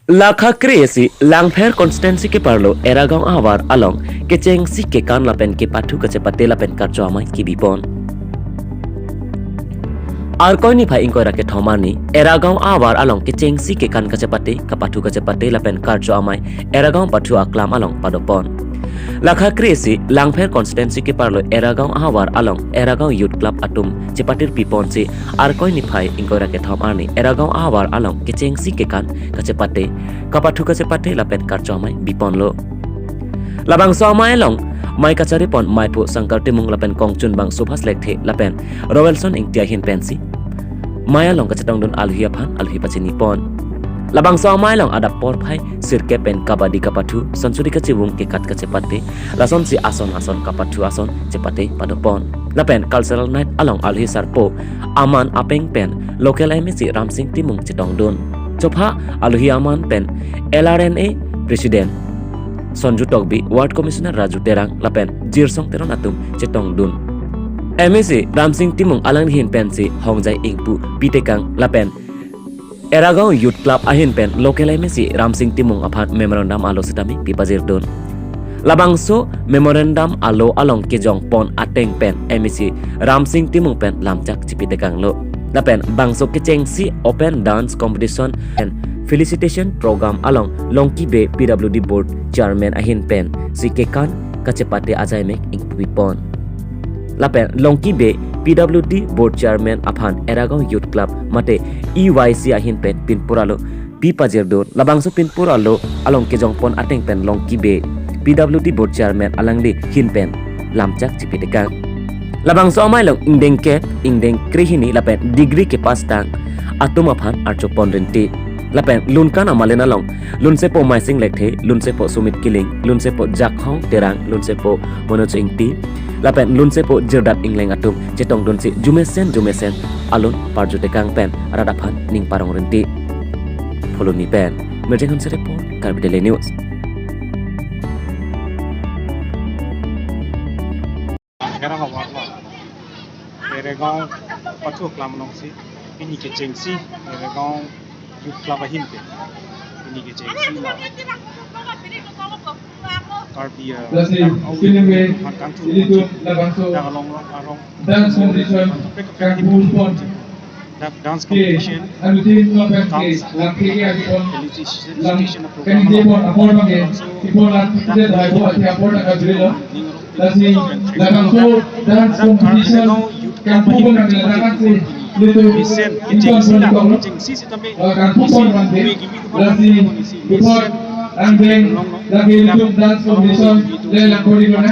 Lakha kreasi langpher constancy ke parlo eragong awar along ke chengsi ke kan lapen ke pathu ke cepate lapen karjo amai ki bipon. Ar koi ni phai ingkoi rake thomani eragong awar along ke chengsi ke kan ke cepate lapen karjo amai eragong pathu aklam along padopon. Lakha kreasi langpher constancy ke parlo eragong awar along eragong youth club atum cepatir pipon si ar koi ni phai ingkoi rake thomani eragong awar along ke chengsi ke kan ke cepate lapen karjo amai bipon lo. Labang so amai long mai kacari pon mai pu sangkar timung lapen kongchun bang subhas lekhe lapen Roelson ing tiahin pensi maya long kacatong don alhi pachini pon. Labang so amai long ada por phai sirke pen kabadi kapathu sansuri kacibung ke kat kacepate lason si ason kapathu ason cepate padopon. Lapen cultural night along alhi sarpo aman apeng pen local MSC Ramsing timung cetong don. Chopha alhi aman pen LRNA president Sonju Togbi Ward Commissioner Raju Terang lapen Jirsong Teron atum cetong dun. MSC Ramsing timung alang hin pensi hongjai ingpu pitekang lapen Eragong Youth Club ahin pen local MSC Ramsing timung aphan memorandum alo setami pipazir dun. Labang so memorandum alo along kejong pon ateng pen MSC Ramsing timung pen lamcak cipitekang lo. Lapen bangso kecengsi open dance competition and felicitation program along Longki Bay PWD board chairman ahin pen si kekan kacepate ajaimek ing pipon. Lapen Longki Bay PWD board chairman aphan Eragong Youth Club mate EYC ahin pen pinpuralo pipajir don. Labang so pinpuralo along kejong pon ateng pen Longki Bay PWD board chairman alang di hin pen lamcak cipitekang. Labang so amai long indeng krihini lapen degree ke pastang atum aphan archopon renti. Lapen lunkan amalena long lunsepo maising lekhe lunsepo sumit kiling lunsepo jakhong terang lunsepo monocho ingti lapen lunsepo jerdat ingleng atum cetong donsi jumesen alun parjutekang pen aradaphan ning parong renti. Follow ni pen merjeng hanse report Karbidele News. Eragong pathu klam nong si ini ke chengsi Eragong Youth Club ahin pe ini ke chengsi la karbi makan tu arong dance competition dance competition felicitation Isen kecengsi lah, kecengsi si tapi dance competition lelang koridornya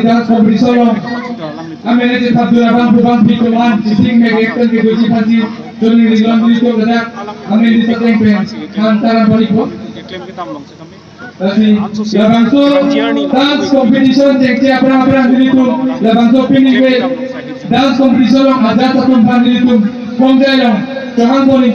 dance competition amene je satu abang pubang pikuman sing megekten ke doji pasi joni rilang itu bedak amene di seteng pe antara balipo klaim kita melong si tapi labangso dance competition dekte abang dilitu labangso piningwe dance competition ada satu pan dilitu kondelong jangan boleh